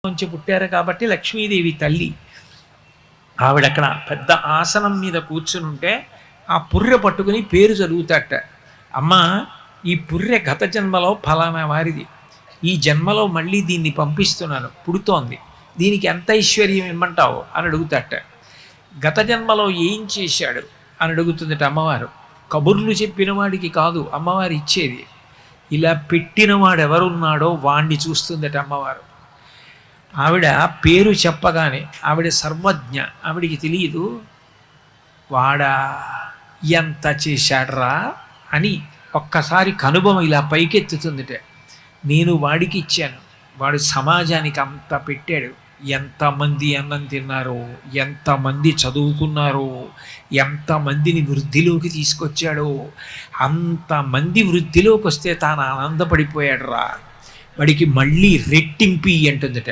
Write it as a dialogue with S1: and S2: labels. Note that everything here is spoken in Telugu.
S1: నుంచి పుట్టారు కాబట్టి లక్ష్మీదేవి తల్లి. ఆవిడక్కడ పెద్ద ఆసనం మీద కూర్చుని ఉంటే ఆ పుర్రె పట్టుకుని పేరు చదువుతాట. అమ్మ, ఈ పుర్రె గత జన్మలో ఫలానా వారిది, ఈ జన్మలో మళ్ళీ దీన్ని పంపిస్తున్నాను, పుడుతోంది, దీనికి ఎంత ఐశ్వర్యం ఇమ్మంటావు అని అడుగుతాట. గత జన్మలో ఏం చేశాడు అని అడుగుతుందట అమ్మవారు. కబుర్లు చెప్పిన వాడికి కాదు అమ్మవారు ఇచ్చేది, ఇలా పెట్టినవాడు ఎవరున్నాడో వాణ్ణి చూస్తుందట అమ్మవారు. ఆవిడ పేరు చెప్పగానే ఆవిడ సర్వజ్ఞ, ఆవిడికి తెలియదు వాడా ఎంత చేశాడ్రా అని ఒక్కసారి కనుబొమ ఇలా పైకెత్తుతుందిట. నేను వాడికి ఇచ్చాను, వాడు సమాజానికి అంత పెట్టాడు, ఎంతమంది అన్నం తిన్నారో, ఎంతమంది చదువుకున్నారో, ఎంతమందిని వృద్ధిలోకి తీసుకొచ్చాడో, అంతమంది వృద్ధిలోకి వస్తే తాను ఆనందపడిపోయాడు రా, వాడికి మళ్ళీ రెట్టింపి అంటుందట.